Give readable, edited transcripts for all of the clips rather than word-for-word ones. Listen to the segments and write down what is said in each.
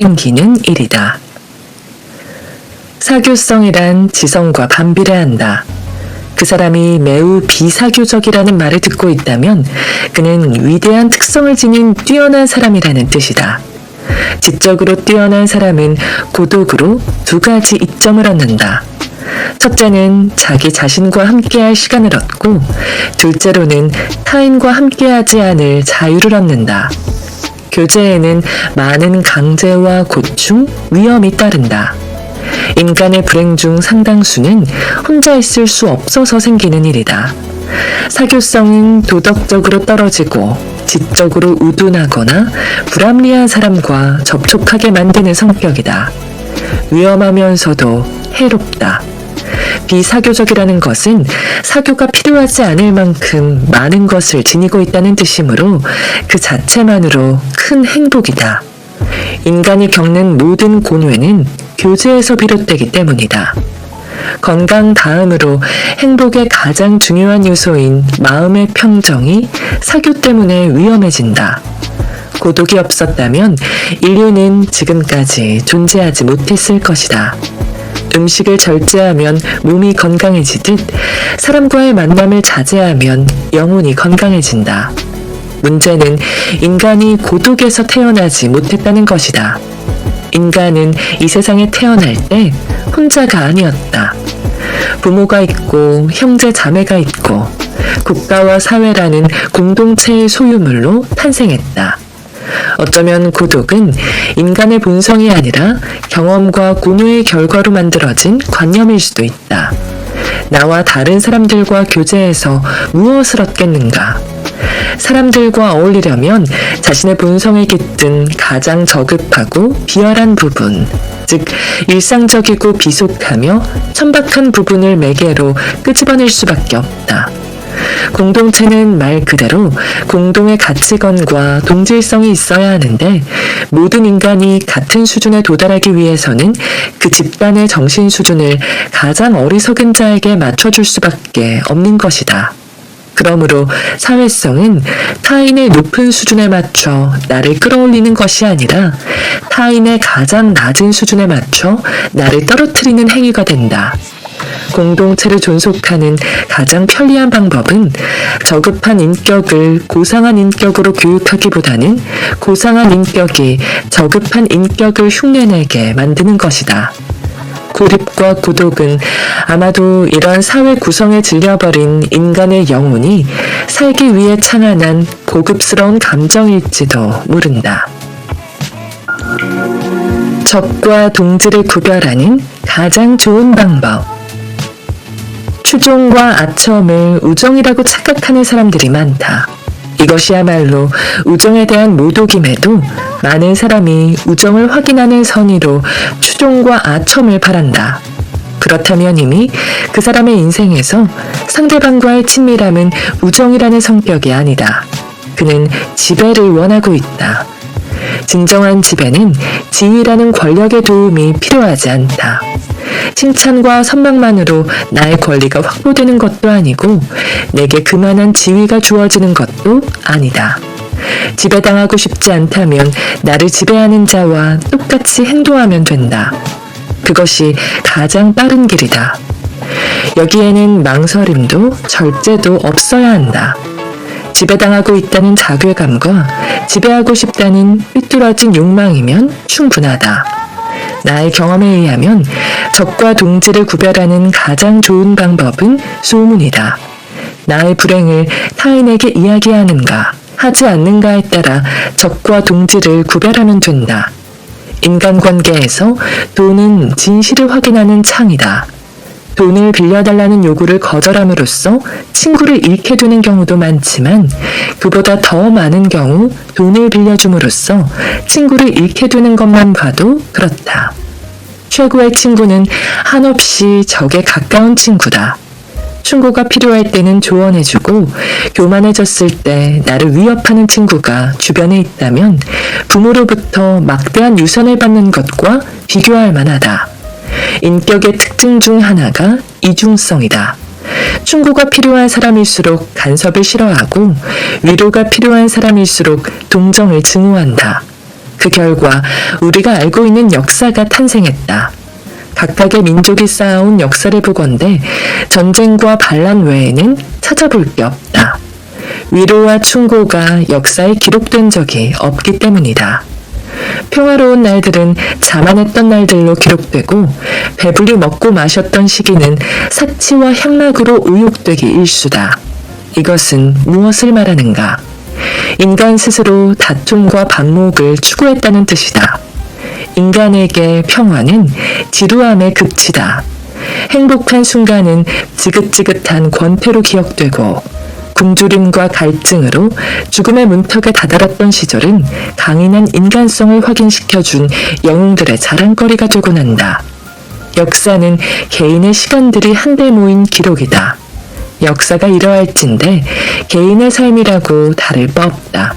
생기는 일이다. 사교성이란 지성과 반비례한다. 그 사람이 매우 비사교적이라는 말을 듣고 있다면 그는 위대한 특성을 지닌 뛰어난 사람이라는 뜻이다. 지적으로 뛰어난 사람은 고독으로 두 가지 이점을 얻는다. 첫째는 자기 자신과 함께할 시간을 얻고, 둘째로는 타인과 함께하지 않을 자유를 얻는다. 교제에는 많은 강제와 고충, 위험이 따른다. 인간의 불행 중 상당수는 혼자 있을 수 없어서 생기는 일이다. 사교성은 도덕적으로 떨어지고 지적으로 우둔하거나 불합리한 사람과 접촉하게 만드는 성격이다. 위험하면서도 해롭다. 비사교적이라는 것은 사교가 필요하지 않을 만큼 많은 것을 지니고 있다는 뜻이므로 그 자체만으로 큰 행복이다. 인간이 겪는 모든 곤괴는 교제에서 비롯되기 때문이다. 건강 다음으로 행복의 가장 중요한 요소인 마음의 평정이 사교 때문에 위험해진다. 고독이 없었다면 인류는 지금까지 존재하지 못했을 것이다. 음식을 절제하면 몸이 건강해지듯 사람과의 만남을 자제하면 영혼이 건강해진다. 문제는 인간이 고독에서 태어나지 못했다는 것이다. 인간은 이 세상에 태어날 때 혼자가 아니었다. 부모가 있고 형제 자매가 있고 국가와 사회라는 공동체의 소유물로 탄생했다. 어쩌면 고독은 인간의 본성이 아니라 경험과 고뇌의 결과로 만들어진 관념일 수도 있다. 나와 다른 사람들과 교제해서 무엇을 얻겠는가? 사람들과 어울리려면 자신의 본성에 깃든 가장 저급하고 비열한 부분, 즉 일상적이고 비속하며 천박한 부분을 매개로 끄집어낼 수밖에 없다. 공동체는 말 그대로 공동의 가치관과 동질성이 있어야 하는데, 모든 인간이 같은 수준에 도달하기 위해서는 그 집단의 정신 수준을 가장 어리석은 자에게 맞춰줄 수밖에 없는 것이다. 그러므로 사회성은 타인의 높은 수준에 맞춰 나를 끌어올리는 것이 아니라 타인의 가장 낮은 수준에 맞춰 나를 떨어뜨리는 행위가 된다. 공동체를 존속하는 가장 편리한 방법은 저급한 인격을 고상한 인격으로 교육하기보다는 고상한 인격이 저급한 인격을 흉내내게 만드는 것이다. 고립과 고독은 아마도 이런 사회 구성에 질려버린 인간의 영혼이 살기 위해 창안한 고급스러운 감정일지도 모른다. 적과 동지를 구별하는 가장 좋은 방법. 추종과 아첨을 우정이라고 착각하는 사람들이 많다. 이것이야말로 우정에 대한 모독임에도 많은 사람이 우정을 확인하는 선의로 추종과 아첨을 바란다. 그렇다면 이미 그 사람의 인생에서 상대방과의 친밀함은 우정이라는 성격이 아니다. 그는 지배를 원하고 있다. 진정한 지배는 지위라는 권력의 도움이 필요하지 않다. 칭찬과 선망만으로 나의 권리가 확보되는 것도 아니고 내게 그만한 지위가 주어지는 것도 아니다. 지배당하고 싶지 않다면 나를 지배하는 자와 똑같이 행동하면 된다. 그것이 가장 빠른 길이다. 여기에는 망설임도 절제도 없어야 한다. 지배당하고 있다는 자괴감과 지배하고 싶다는 삐뚤어진 욕망이면 충분하다. 나의 경험에 의하면 적과 동지를 구별하는 가장 좋은 방법은 소문이다. 나의 불행을 타인에게 이야기하는가 하지 않는가에 따라 적과 동지를 구별하면 된다. 인간관계에서 돈은 진실을 확인하는 창이다. 돈을 빌려달라는 요구를 거절함으로써 친구를 잃게 되는 경우도 많지만, 그보다 더 많은 경우 돈을 빌려줌으로써 친구를 잃게 되는 것만 봐도 그렇다. 최고의 친구는 한없이 적에 가까운 친구다. 충고가 필요할 때는 조언해주고 교만해졌을 때 나를 위협하는 친구가 주변에 있다면 부모로부터 막대한 유산을 받는 것과 비교할 만하다. 인격의 특징 중 하나가 이중성이다. 충고가 필요한 사람일수록 간섭을 싫어하고 위로가 필요한 사람일수록 동정을 증오한다. 그 결과 우리가 알고 있는 역사가 탄생했다. 각각의 민족이 쌓아온 역사를 보건대 전쟁과 반란 외에는 찾아볼 게 없다. 위로와 충고가 역사에 기록된 적이 없기 때문이다. 평화로운 날들은 자만했던 날들로 기록되고 배불리 먹고 마셨던 시기는 사치와 향락으로 의욕되기 일수다. 이것은 무엇을 말하는가? 인간 스스로 다툼과 반목을 추구했다는 뜻이다. 인간에게 평화는 지루함의 극치다. 행복한 순간은 지긋지긋한 권태로 기억되고 굶주림과 갈증으로 죽음의 문턱에 다다랐던 시절은 강인한 인간성을 확인시켜준 영웅들의 자랑거리가 되곤 한다. 역사는 개인의 시간들이 한데 모인 기록이다. 역사가 이러할진대 개인의 삶이라고 다를 바 없다.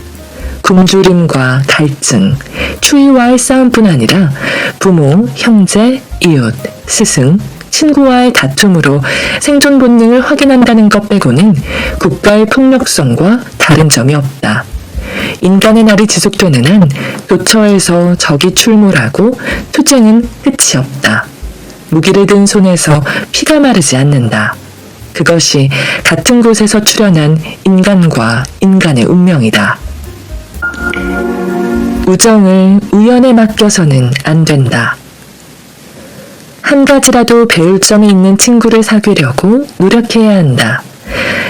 굶주림과 갈증, 추위와의 싸움뿐 아니라 부모, 형제, 이웃, 스승, 친구와의 다툼으로 생존 본능을 확인한다는 것 빼고는 국가의 폭력성과 다른 점이 없다. 인간의 날이 지속되는 한 도처에서 적이 출몰하고 투쟁은 끝이 없다. 무기를 든 손에서 피가 마르지 않는다. 그것이 같은 곳에서 출현한 인간과 인간의 운명이다. 우정을 우연에 맡겨서는 안 된다. 한 가지라도 배울 점이 있는 친구를 사귀려고 노력해야 한다.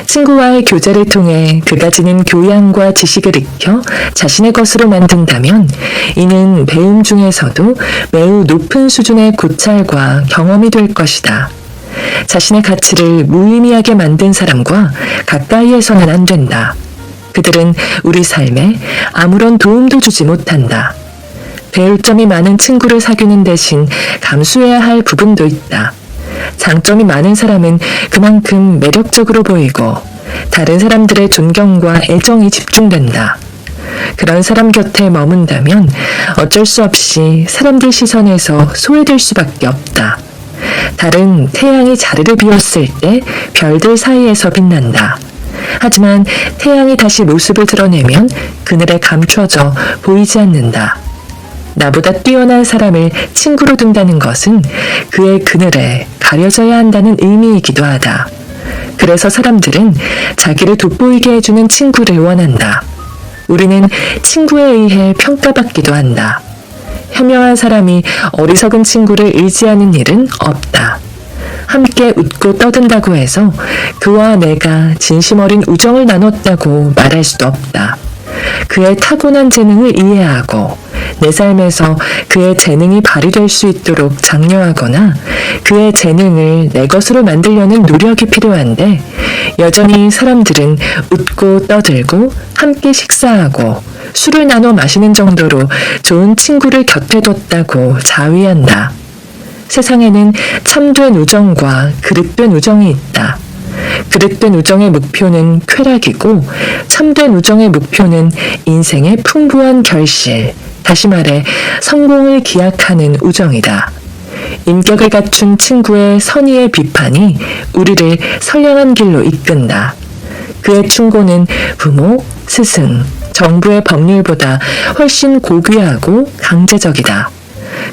친구와의 교제를 통해 그가 지닌 교양과 지식을 익혀 자신의 것으로 만든다면 이는 배움 중에서도 매우 높은 수준의 고찰과 경험이 될 것이다. 자신의 가치를 무의미하게 만든 사람과 가까이에서는 안 된다. 그들은 우리 삶에 아무런 도움도 주지 못한다. 배울 점이 많은 친구를 사귀는 대신 감수해야 할 부분도 있다. 장점이 많은 사람은 그만큼 매력적으로 보이고 다른 사람들의 존경과 애정이 집중된다. 그런 사람 곁에 머문다면 어쩔 수 없이 사람들 시선에서 소외될 수밖에 없다. 달은 태양이 자리를 비웠을 때 별들 사이에서 빛난다. 하지만 태양이 다시 모습을 드러내면 그늘에 감춰져 보이지 않는다. 나보다 뛰어난 사람을 친구로 둔다는 것은 그의 그늘에 가려져야 한다는 의미이기도 하다. 그래서 사람들은 자기를 돋보이게 해주는 친구를 원한다. 우리는 친구에 의해 평가받기도 한다. 현명한 사람이 어리석은 친구를 의지하는 일은 없다. 함께 웃고 떠든다고 해서 그와 내가 진심 어린 우정을 나눴다고 말할 수도 없다. 그의 타고난 재능을 이해하고 내 삶에서 그의 재능이 발휘될 수 있도록 장려하거나 그의 재능을 내 것으로 만들려는 노력이 필요한데 여전히 사람들은 웃고 떠들고 함께 식사하고 술을 나눠 마시는 정도로 좋은 친구를 곁에 뒀다고 자위한다. 세상에는 참된 우정과 그릇된 우정이 있다. 그릇된 우정의 목표는 쾌락이고 참된 우정의 목표는 인생의 풍부한 결실, 다시 말해 성공을 기약하는 우정이다. 인격을 갖춘 친구의 선의의 비판이 우리를 선량한 길로 이끈다. 그의 충고는 부모, 스승, 정부의 법률보다 훨씬 고귀하고 강제적이다.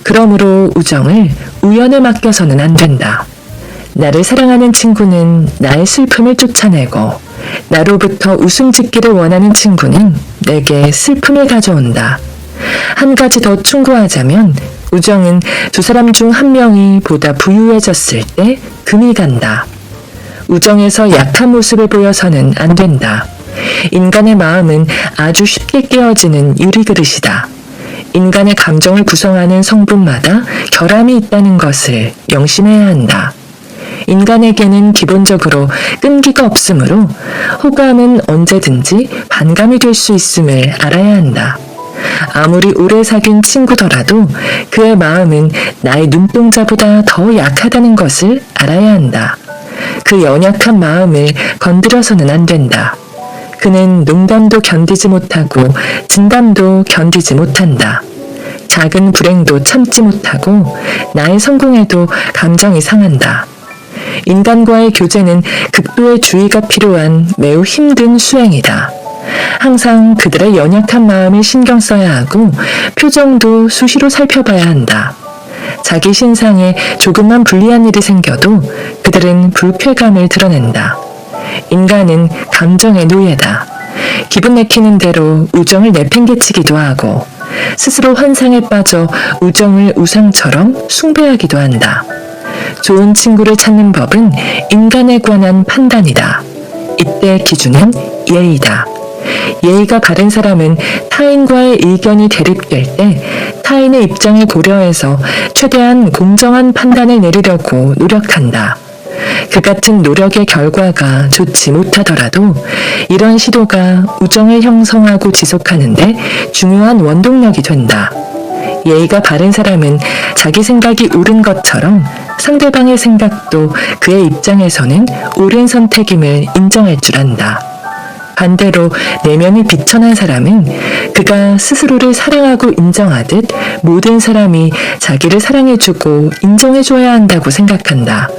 그러므로 우정을 우연에 맡겨서는 안 된다. 나를 사랑하는 친구는 나의 슬픔을 쫓아내고 나로부터 웃음 짓기를 원하는 친구는 내게 슬픔을 가져온다. 한 가지 더 충고하자면 우정은 두 사람 중 한 명이 보다 부유해졌을 때 금이 간다. 우정에서 약한 모습을 보여서는 안 된다. 인간의 마음은 아주 쉽게 깨어지는 유리그릇이다. 인간의 감정을 구성하는 성분마다 결함이 있다는 것을 명심해야 한다. 인간에게는 기본적으로 끈기가 없으므로 호감은 언제든지 반감이 될 수 있음을 알아야 한다. 아무리 오래 사귄 친구더라도 그의 마음은 나의 눈동자보다 더 약하다는 것을 알아야 한다. 그 연약한 마음을 건드려서는 안 된다. 그는 농담도 견디지 못하고 진담도 견디지 못한다. 작은 불행도 참지 못하고 나의 성공에도 감정이 상한다. 인간과의 교제는 극도의 주의가 필요한 매우 힘든 수행이다. 항상 그들의 연약한 마음을 신경 써야 하고 표정도 수시로 살펴봐야 한다. 자기 신상에 조금만 불리한 일이 생겨도 그들은 불쾌감을 드러낸다. 인간은 감정의 노예다. 기분 내키는 대로 우정을 내팽개치기도 하고 스스로 환상에 빠져 우정을 우상처럼 숭배하기도 한다. 좋은 친구를 찾는 법은 인간에 관한 판단이다. 이때 기준은 예의다. 예의가 바른 사람은 타인과의 의견이 대립될 때 타인의 입장을 고려해서 최대한 공정한 판단을 내리려고 노력한다. 그 같은 노력의 결과가 좋지 못하더라도 이런 시도가 우정을 형성하고 지속하는데 중요한 원동력이 된다. 예의가 바른 사람은 자기 생각이 옳은 것처럼 상대방의 생각도 그의 입장에서는 옳은 선택임을 인정할 줄 안다. 반대로 내면이 비천한 사람은 그가 스스로를 사랑하고 인정하듯 모든 사람이 자기를 사랑해주고 인정해줘야 한다고 생각한다.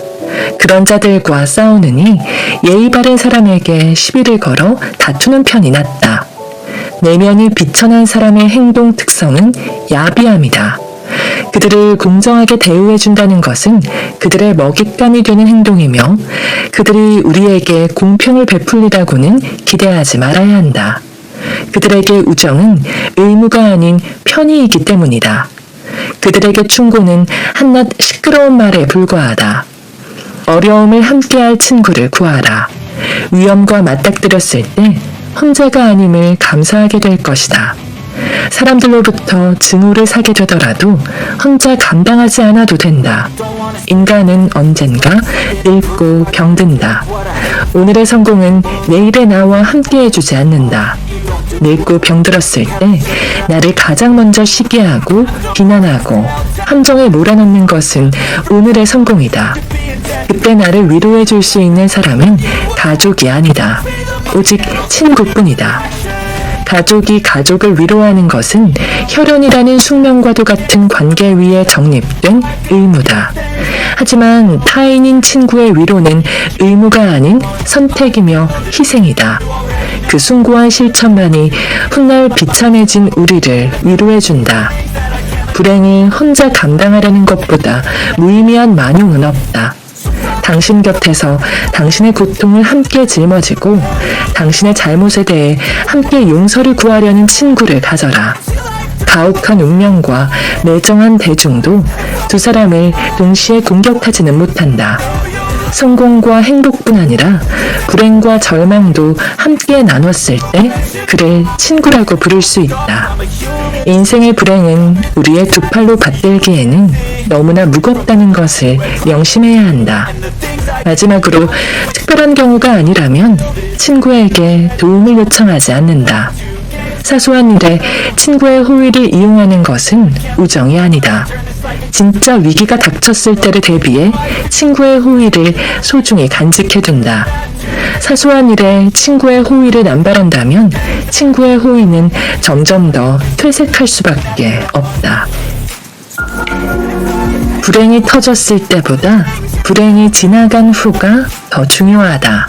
그런 자들과 싸우느니 예의 바른 사람에게 시비를 걸어 다투는 편이 낫다. 내면이 비천한 사람의 행동 특성은 야비함이다. 그들을 공정하게 대우해준다는 것은 그들의 먹잇감이 되는 행동이며 그들이 우리에게 공평을 베풀리라고는 기대하지 말아야 한다. 그들에게 우정은 의무가 아닌 편의이기 때문이다. 그들에게 충고는 한낱 시끄러운 말에 불과하다. 어려움을 함께할 친구를 구하라. 위험과 맞닥뜨렸을 때 혼자가 아님을 감사하게 될 것이다. 사람들로부터 증오를 사게 되더라도 혼자 감당하지 않아도 된다. 인간은 언젠가 늙고 병든다. 오늘의 성공은 내일의 나와 함께 해주지 않는다. 늙고 병들었을 때 나를 가장 먼저 시기하고 비난하고 함정에 몰아넣는 것은 오늘의 성공이다. 그때 나를 위로해 줄 수 있는 사람은 가족이 아니다. 오직 친구뿐이다. 가족이 가족을 위로하는 것은 혈연이라는 숙명과도 같은 관계 위에 정립된 의무다. 하지만 타인인 친구의 위로는 의무가 아닌 선택이며 희생이다. 그 숭고한 실천만이 훗날 비참해진 우리를 위로해준다. 불행을 혼자 감당하려는 것보다 무의미한 만용은 없다. 당신 곁에서 당신의 고통을 함께 짊어지고 당신의 잘못에 대해 함께 용서를 구하려는 친구를 가져라. 가혹한 운명과 매정한 대중도 두 사람을 동시에 공격하지는 못한다. 성공과 행복뿐 아니라 불행과 절망도 함께 나눴을 때 그를 친구라고 부를 수 있다. 인생의 불행은 우리의 두 팔로 받들기에는 너무나 무겁다는 것을 명심해야 한다. 마지막으로 특별한 경우가 아니라면 친구에게 도움을 요청하지 않는다. 사소한 일에 친구의 호의를 이용하는 것은 우정이 아니다. 진짜 위기가 닥쳤을 때를 대비해 친구의 호의를 소중히 간직해둔다. 사소한 일에 친구의 호의를 남발한다면 친구의 호의는 점점 더 퇴색할 수밖에 없다. 불행이 터졌을 때보다 불행이 지나간 후가 더 중요하다.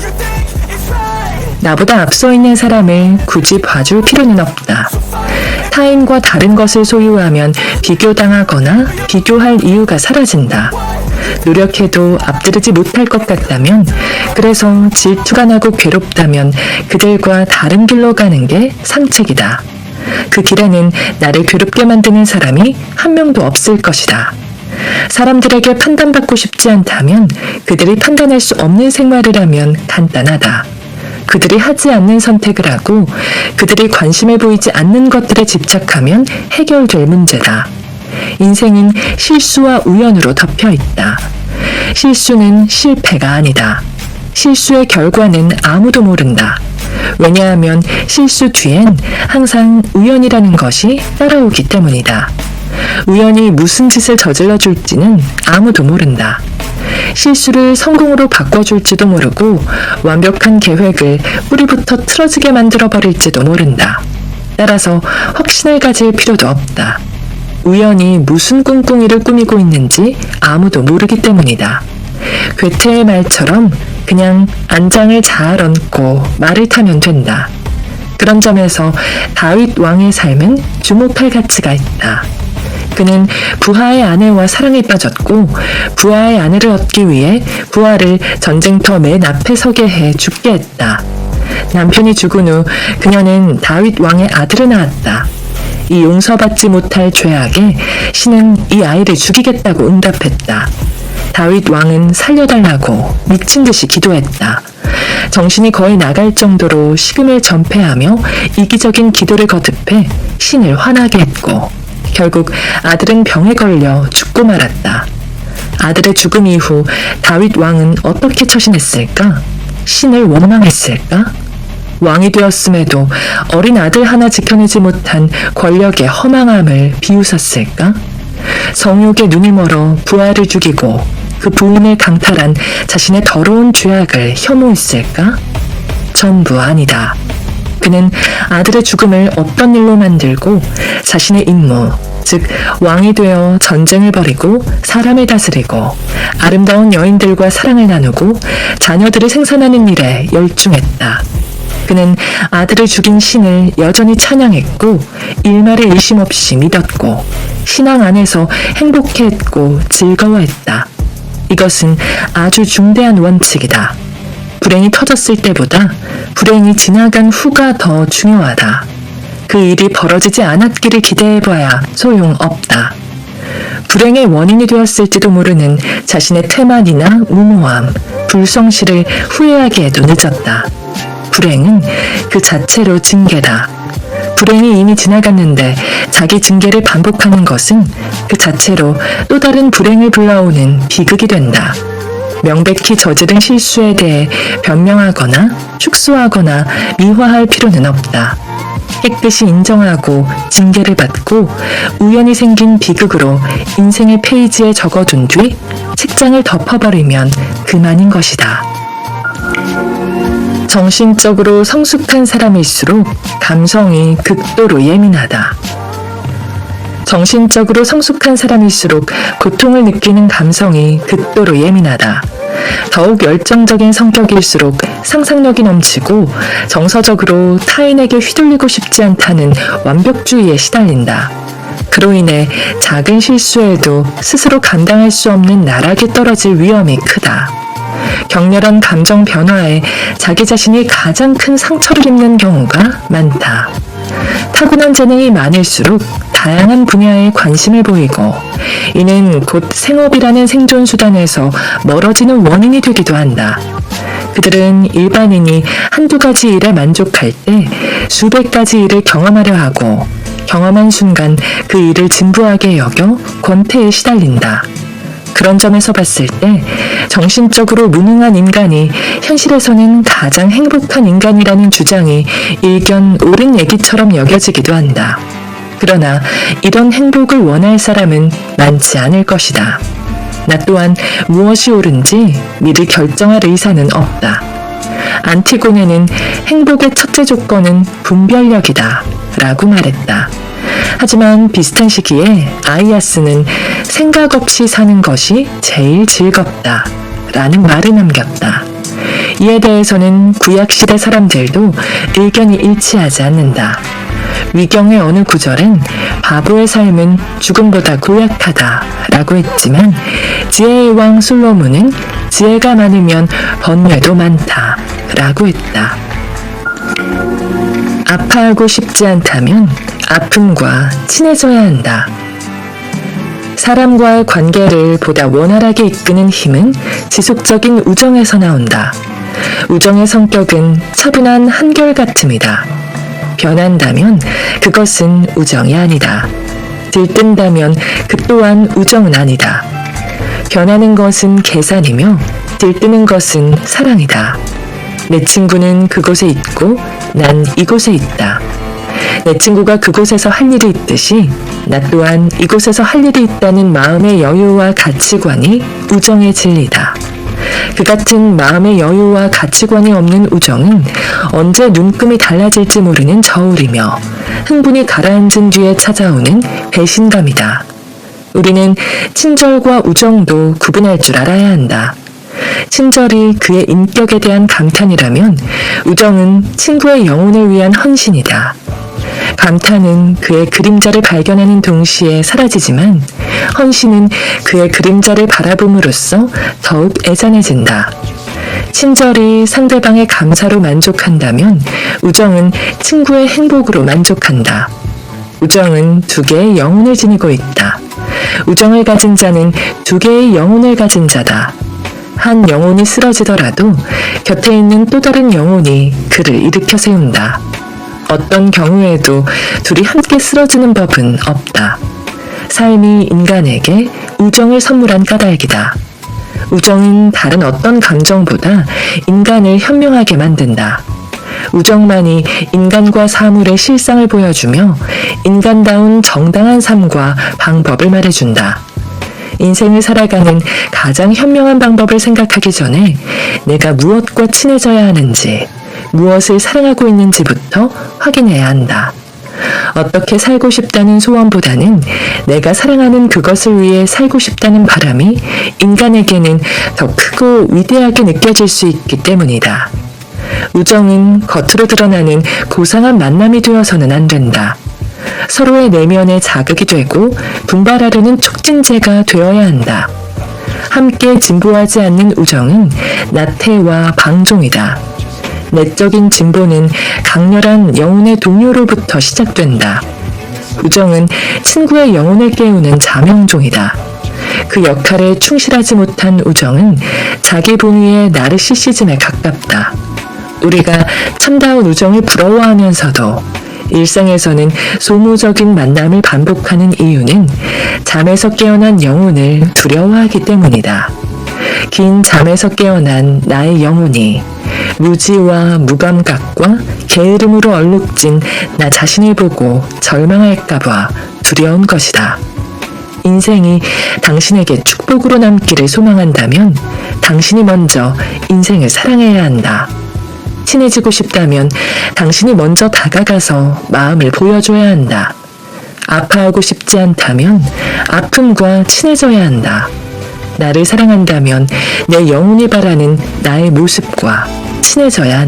나보다 앞서 있는 사람을 굳이 봐줄 필요는 없다. 타인과 다른 것을 소유하면 비교당하거나 비교할 이유가 사라진다. 노력해도 앞지르지 못할 것 같다면, 그래서 질투가 나고 괴롭다면 그들과 다른 길로 가는 게 상책이다. 그 길에는 나를 괴롭게 만드는 사람이 한 명도 없을 것이다. 사람들에게 판단받고 싶지 않다면 그들이 판단할 수 없는 생활을 하면 간단하다. 그들이 하지 않는 선택을 하고 그들이 관심을 보이지 않는 것들에 집착하면 해결될 문제다. 인생은 실수와 우연으로 덮여 있다. 실수는 실패가 아니다. 실수의 결과는 아무도 모른다. 왜냐하면 실수 뒤엔 항상 우연이라는 것이 따라오기 때문이다. 우연히 무슨 짓을 저질러 줄지는 아무도 모른다. 실수를 성공으로 바꿔줄지도 모르고 완벽한 계획을 뿌리부터 틀어지게 만들어버릴지도 모른다. 따라서 확신을 가질 필요도 없다. 우연히 무슨 꿍꿍이를 꾸미고 있는지 아무도 모르기 때문이다. 괴테의 말처럼 그냥 안장을 잘 얹고 말을 타면 된다. 그런 점에서 다윗 왕의 삶은 주목할 가치가 있다. 그는 부하의 아내와 사랑에 빠졌고 부하의 아내를 얻기 위해 부하를 전쟁터 맨 앞에 서게 해 죽게 했다. 남편이 죽은 후 그녀는 다윗 왕의 아들을 낳았다. 이 용서받지 못할 죄악에 신은 이 아이를 죽이겠다고 응답했다. 다윗 왕은 살려달라고 미친 듯이 기도했다. 정신이 거의 나갈 정도로 식음을 전폐하며 이기적인 기도를 거듭해 신을 화나게 했고 결국 아들은 병에 걸려 죽고 말았다. 아들의 죽음 이후 다윗 왕은 어떻게 처신했을까? 신을 원망했을까? 왕이 되었음에도 어린 아들 하나 지켜내지 못한 권력의 허망함을 비웃었을까? 성욕에 눈이 멀어 부하를 죽이고 그 부인을 강탈한 자신의 더러운 죄악을 혐오했을까? 전부 아니다. 그는 아들의 죽음을 어떤 일로 만들고 자신의 임무, 즉 왕이 되어 전쟁을 벌이고 사람을 다스리고 아름다운 여인들과 사랑을 나누고 자녀들을 생산하는 일에 열중했다. 그는 아들을 죽인 신을 여전히 찬양했고 일말의 의심 없이 믿었고 신앙 안에서 행복해했고 즐거워했다. 이것은 아주 중대한 원칙이다. 불행이 터졌을 때보다 불행이 지나간 후가 더 중요하다. 그 일이 벌어지지 않았기를 기대해봐야 소용없다. 불행의 원인이 되었을지도 모르는 자신의 태만이나 무모함, 불성실을 후회하기에도 늦었다. 불행은 그 자체로 징계다. 불행이 이미 지나갔는데 자기 징계를 반복하는 것은 그 자체로 또 다른 불행을 불러오는 비극이 된다. 명백히 저지른 실수에 대해 변명하거나 축소하거나 미화할 필요는 없다. 깨끗이 인정하고 징계를 받고 우연히 생긴 비극으로 인생의 페이지에 적어둔 뒤 책장을 덮어버리면 그만인 것이다. 정신적으로 성숙한 사람일수록 감성이 극도로 예민하다. 정신적으로 성숙한 사람일수록 고통을 느끼는 감성이 극도로 예민하다. 더욱 열정적인 성격일수록 상상력이 넘치고 정서적으로 타인에게 휘둘리고 싶지 않다는 완벽주의에 시달린다. 그로 인해 작은 실수에도 스스로 감당할 수 없는 나락에 떨어질 위험이 크다. 격렬한 감정 변화에 자기 자신이 가장 큰 상처를 입는 경우가 많다. 타고난 재능이 많을수록 다양한 분야에 관심을 보이고 이는 곧 생업이라는 생존 수단에서 멀어지는 원인이 되기도 한다. 그들은 일반인이 한두 가지 일에 만족할 때 수백 가지 일을 경험하려 하고 경험한 순간 그 일을 진부하게 여겨 권태에 시달린다. 그런 점에서 봤을 때 정신적으로 무능한 인간이 현실에서는 가장 행복한 인간이라는 주장이 일견 옳은 얘기처럼 여겨지기도 한다. 그러나 이런 행복을 원할 사람은 많지 않을 것이다. 나 또한 무엇이 옳은지 미리 결정할 의사는 없다. 안티고네는 행복의 첫째 조건은 분별력이다 라고 말했다. 하지만 비슷한 시기에 아이아스는 생각 없이 사는 것이 제일 즐겁다 라는 말을 남겼다. 이에 대해서는 구약시대 사람들도 의견이 일치하지 않는다. 위경의 어느 구절은 바보의 삶은 죽음보다 고약하다 라고 했지만 지혜의 왕 솔로몬은 지혜가 많으면 번뇌도 많다 라고 했다. 아파하고 싶지 않다면 아픔과 친해져야 한다. 사람과의 관계를 보다 원활하게 이끄는 힘은 지속적인 우정에서 나온다. 우정의 성격은 차분한 한결같음이다. 변한다면 그것은 우정이 아니다. 들뜬다면 그 또한 우정은 아니다. 변하는 것은 계산이며 들뜨는 것은 사랑이다. 내 친구는 그곳에 있고 난 이곳에 있다. 내 친구가 그곳에서 할 일이 있듯이 나 또한 이곳에서 할 일이 있다는 마음의 여유와 가치관이 우정의 진리다. 그 같은 마음의 여유와 가치관이 없는 우정은 언제 눈금이 달라질지 모르는 저울이며 흥분이 가라앉은 뒤에 찾아오는 배신감이다. 우리는 친절과 우정도 구분할 줄 알아야 한다. 친절이 그의 인격에 대한 감탄이라면 우정은 친구의 영혼을 위한 헌신이다. 감탄은 그의 그림자를 발견하는 동시에 사라지지만 헌신은 그의 그림자를 바라봄으로써 더욱 애잔해진다. 친절이 상대방의 감사로 만족한다면 우정은 친구의 행복으로 만족한다. 우정은 두 개의 영혼을 지니고 있다. 우정을 가진 자는 두 개의 영혼을 가진 자다. 한 영혼이 쓰러지더라도 곁에 있는 또 다른 영혼이 그를 일으켜 세운다. 어떤 경우에도 둘이 함께 쓰러지는 법은 없다. 삶이 인간에게 우정을 선물한 까닭이다. 우정은 다른 어떤 감정보다 인간을 현명하게 만든다. 우정만이 인간과 사물의 실상을 보여주며 인간다운 정당한 삶과 방법을 말해준다. 인생을 살아가는 가장 현명한 방법을 생각하기 전에 내가 무엇과 친해져야 하는지, 무엇을 사랑하고 있는지부터 확인해야 한다. 어떻게 살고 싶다는 소원보다는 내가 사랑하는 그것을 위해 살고 싶다는 바람이 인간에게는 더 크고 위대하게 느껴질 수 있기 때문이다. 우정은 겉으로 드러나는 고상한 만남이 되어서는 안 된다. 서로의 내면에 자극이 되고 분발하려는 촉진제가 되어야 한다. 함께 진보하지 않는 우정은 나태와 방종이다. 내적인 진보는 강렬한 영혼의 동요로부터 시작된다. 우정은 친구의 영혼을 깨우는 자명종이다. 그 역할에 충실하지 못한 우정은 자기 본위의 나르시시즘에 가깝다. 우리가 참다운 우정을 부러워하면서도 일상에서는 소모적인 만남을 반복하는 이유는 잠에서 깨어난 영혼을 두려워하기 때문이다. 긴 잠에서 깨어난 나의 영혼이 무지와 무감각과 게으름으로 얼룩진 나 자신을 보고 절망할까봐 두려운 것이다. 인생이 당신에게 축복으로 남기를 소망한다면 당신이 먼저 인생을 사랑해야 한다. 친해지고 싶다면 당신이 먼저 다가가서 마음을 보여줘야 한다. 아파하고 싶지 않다면 아픔과 친해져야 한다. 나를 사랑한다면 내 영혼이 바라는 나의 모습과 친해져야 한다.